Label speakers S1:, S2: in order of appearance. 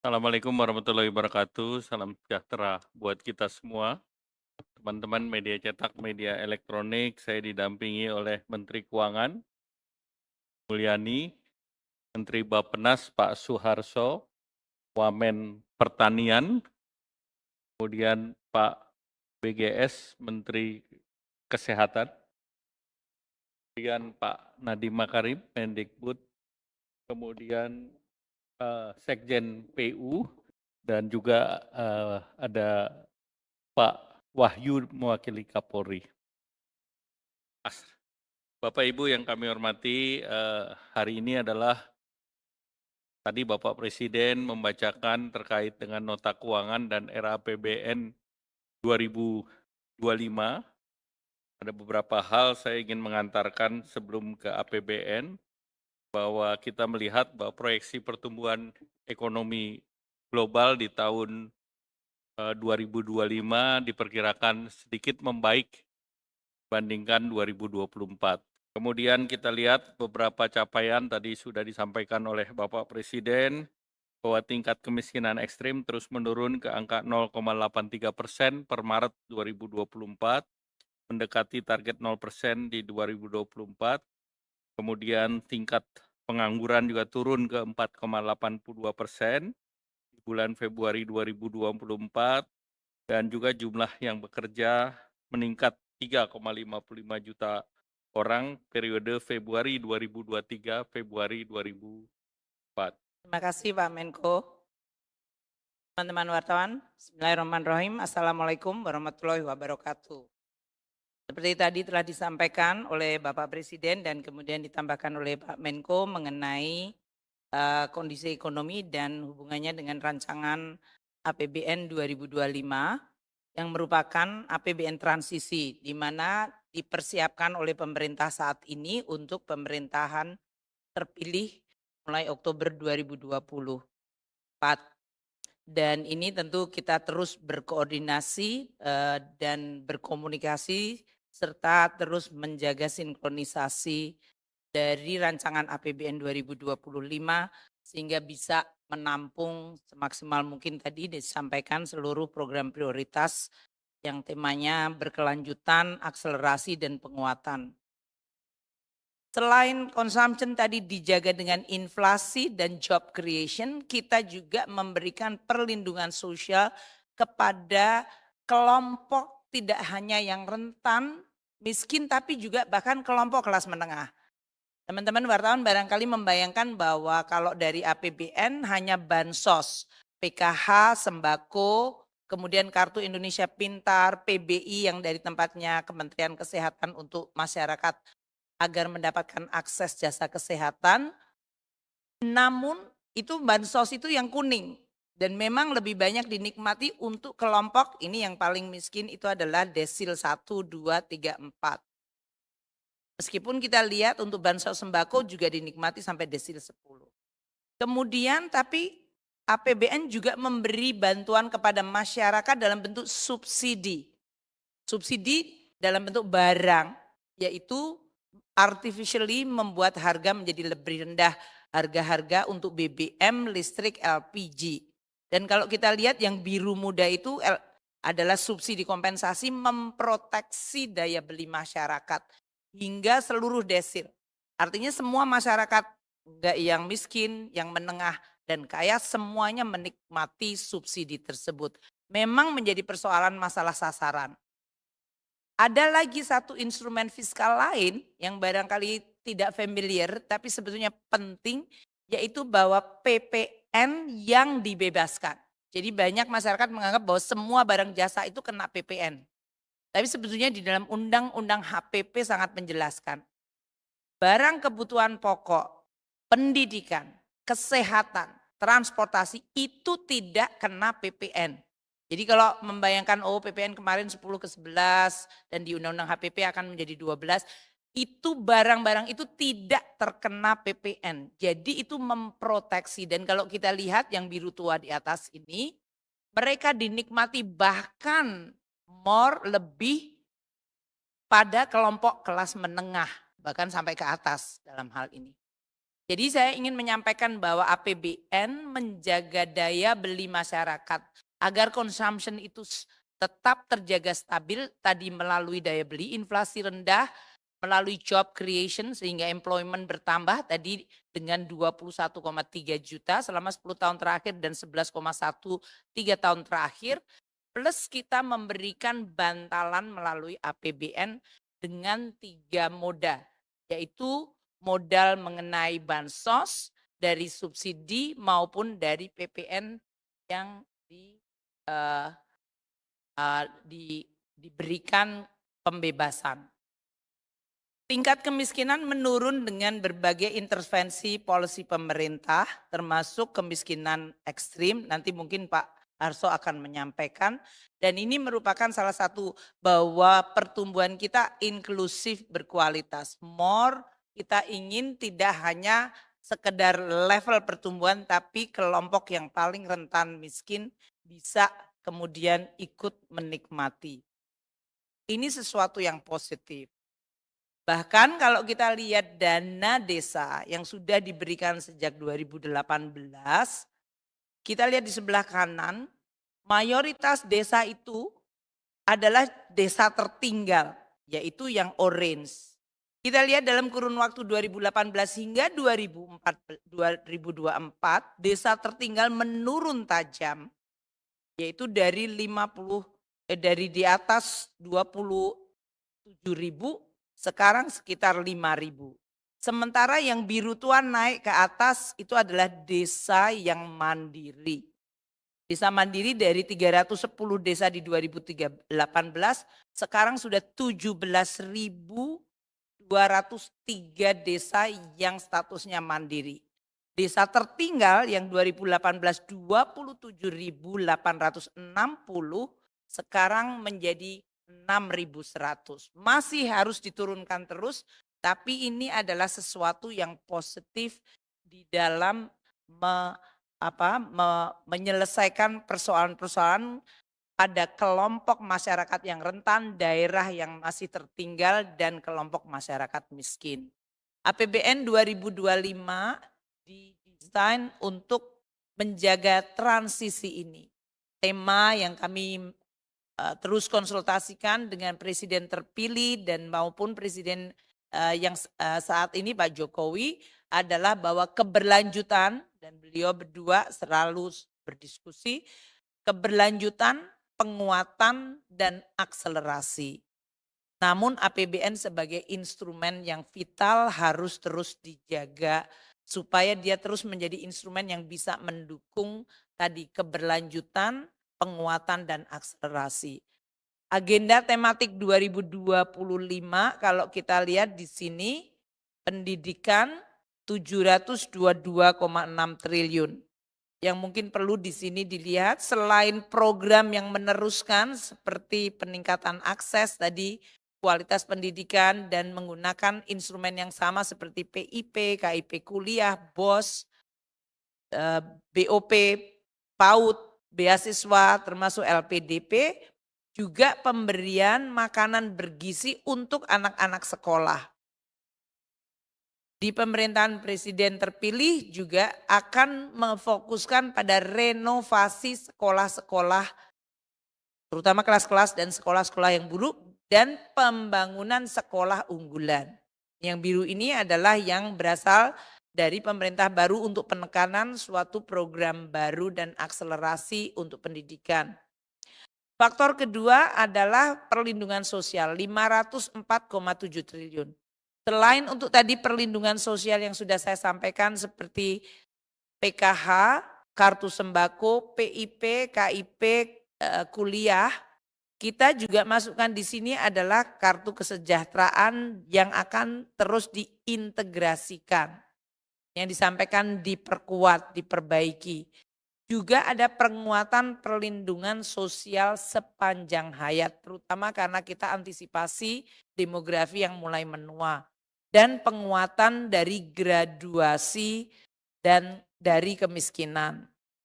S1: Assalamualaikum warahmatullahi wabarakatuh. Salam sejahtera buat kita semua. Teman-teman media cetak, media elektronik, saya didampingi oleh Menteri Keuangan, Mulyani, Menteri Bappenas, Pak Suharso, Wamen Pertanian, kemudian Pak BGS, Menteri Kesehatan, kemudian Pak Nadiem Makarim, Mendikbud, kemudian Sekjen PU, dan juga ada Pak Wahyu mewakili Kapolri. Bapak Ibu yang kami hormati, hari ini adalah tadi Bapak Presiden membacakan terkait dengan nota keuangan dan RAPBN 2025. Ada beberapa hal saya ingin mengantarkan sebelum ke APBN, bahwa kita melihat bahwa proyeksi pertumbuhan ekonomi global di tahun 2025 diperkirakan sedikit membaik dibandingkan 2024. Kemudian kita lihat beberapa capaian tadi sudah disampaikan oleh Bapak Presiden, bahwa tingkat kemiskinan ekstrim terus menurun ke angka 0,83% per Maret 2024, mendekati target 0% di 2024. Kemudian tingkat pengangguran juga turun ke 4,82% di bulan Februari 2024, dan juga jumlah yang bekerja meningkat 3,55 juta orang periode Februari 2023 Februari 2004.
S2: Terima kasih Pak Menko. Teman-teman wartawan, Bismillahirrahmanirrahim. Assalamualaikum warahmatullahi wabarakatuh. Seperti tadi telah disampaikan oleh Bapak Presiden dan kemudian ditambahkan oleh Pak Menko mengenai kondisi ekonomi dan hubungannya dengan rancangan APBN 2025 yang merupakan APBN transisi di mana dipersiapkan oleh pemerintah saat ini untuk pemerintahan terpilih mulai Oktober 2024. Dan ini tentu kita terus berkoordinasi dan berkomunikasi serta terus menjaga sinkronisasi dari rancangan APBN 2025 sehingga bisa menampung semaksimal mungkin tadi disampaikan seluruh program prioritas yang temanya berkelanjutan, akselerasi dan penguatan. Selain consumption tadi dijaga dengan inflasi dan job creation, kita juga memberikan perlindungan sosial kepada kelompok tidak hanya yang rentan, miskin, tapi juga bahkan kelompok kelas menengah. Teman-teman wartawan barangkali membayangkan bahwa kalau dari APBN hanya bansos, PKH, sembako, kemudian Kartu Indonesia Pintar, PBI yang dari tempatnya Kementerian Kesehatan untuk masyarakat agar mendapatkan akses jasa kesehatan, namun itu bansos itu yang kuning dan memang lebih banyak dinikmati untuk kelompok ini yang paling miskin itu adalah desil 1, 2, 3, 4. Meskipun kita lihat untuk bansos sembako juga dinikmati sampai desil 10. Kemudian tapi APBN juga memberi bantuan kepada masyarakat dalam bentuk subsidi. Subsidi dalam bentuk barang, yaitu artificially membuat harga menjadi lebih rendah, harga-harga untuk BBM, listrik, LPG. Dan kalau kita lihat yang biru muda itu adalah subsidi kompensasi memproteksi daya beli masyarakat hingga seluruh desil. Artinya semua masyarakat, enggak yang miskin, yang menengah dan kaya semuanya menikmati subsidi tersebut. Memang menjadi persoalan masalah sasaran. Ada lagi satu instrumen fiskal lain yang barangkali tidak familiar tapi sebetulnya penting, yaitu bahwa PPN yang dibebaskan. Jadi banyak masyarakat menganggap bahwa semua barang jasa itu kena PPN. Tapi sebetulnya di dalam undang-undang HPP sangat menjelaskan. Barang kebutuhan pokok, pendidikan, kesehatan, transportasi itu tidak kena PPN. Jadi kalau membayangkan PPN kemarin 10 ke 11 dan di Undang-Undang HPP akan menjadi 12, itu barang-barang itu tidak terkena PPN. Jadi itu memproteksi dan kalau kita lihat yang biru tua di atas ini, mereka dinikmati bahkan lebih pada kelompok kelas menengah, bahkan sampai ke atas dalam hal ini. Jadi saya ingin menyampaikan bahwa APBN menjaga daya beli masyarakat agar consumption itu tetap terjaga stabil tadi melalui daya beli, inflasi rendah, melalui job creation sehingga employment bertambah tadi dengan 21,3 juta selama 10 tahun terakhir dan 11,1 tahun terakhir. Plus kita memberikan bantalan melalui APBN dengan 3 moda, yaitu modal mengenai bansos dari subsidi maupun dari PPN yang diberikan pembebasan. Tingkat kemiskinan menurun dengan berbagai intervensi policy pemerintah, termasuk kemiskinan ekstrim. Nanti mungkin Pak Arso akan menyampaikan. Dan ini merupakan salah satu bahwa pertumbuhan kita inklusif berkualitas. More kita ingin tidak hanya sekedar level pertumbuhan, tapi kelompok yang paling rentan miskin bisa kemudian ikut menikmati. Ini sesuatu yang positif. Bahkan kalau kita lihat dana desa yang sudah diberikan sejak 2018, kita lihat di sebelah kanan, mayoritas desa itu adalah desa tertinggal, yaitu yang orange. Kita lihat dalam kurun waktu 2018 hingga 2024, desa tertinggal menurun tajam, yaitu dari dari di atas 27.000 sekarang sekitar 5.000. Sementara yang biru tua naik ke atas itu adalah desa yang mandiri. Desa mandiri dari 310 desa di 2018 sekarang sudah 17.203 desa yang statusnya mandiri. Desa tertinggal yang 2018 27.860 sekarang menjadi 6.100. Masih harus diturunkan terus, tapi ini adalah sesuatu yang positif di dalam menyelesaikan persoalan-persoalan pada kelompok masyarakat yang rentan, daerah yang masih tertinggal, dan kelompok masyarakat miskin. APBN 2025 didesain untuk menjaga transisi ini. Tema yang kami terus konsultasikan dengan presiden terpilih dan maupun presiden yang saat ini Pak Jokowi adalah bahwa keberlanjutan, dan beliau berdua selalu berdiskusi, keberlanjutan, penguatan, dan akselerasi. Namun APBN sebagai instrumen yang vital harus terus dijaga supaya dia terus menjadi instrumen yang bisa mendukung tadi keberlanjutan, penguatan, dan akselerasi. Agenda tematik 2025 kalau kita lihat di sini pendidikan 722,6 triliun. Yang mungkin perlu di sini dilihat selain program yang meneruskan seperti peningkatan akses tadi, kualitas pendidikan dan menggunakan instrumen yang sama seperti PIP, KIP kuliah, BOS, BOP, PAUD, beasiswa termasuk LPDP, juga pemberian makanan bergizi untuk anak-anak sekolah. Di pemerintahan presiden terpilih juga akan memfokuskan pada renovasi sekolah-sekolah, terutama kelas-kelas dan sekolah-sekolah yang buruk, dan pembangunan sekolah unggulan. Yang biru ini adalah yang berasal dari pemerintah baru untuk penekanan suatu program baru dan akselerasi untuk pendidikan. Faktor kedua adalah perlindungan sosial 504,7 triliun. Selain untuk tadi perlindungan sosial yang sudah saya sampaikan seperti PKH, kartu sembako, PIP, KIP, kuliah, kita juga masukkan di sini adalah kartu kesejahteraan yang akan terus diintegrasikan. Yang disampaikan diperkuat, diperbaiki. Juga ada penguatan perlindungan sosial sepanjang hayat, terutama karena kita antisipasi demografi yang mulai menua. Dan penguatan dari graduasi dan dari kemiskinan.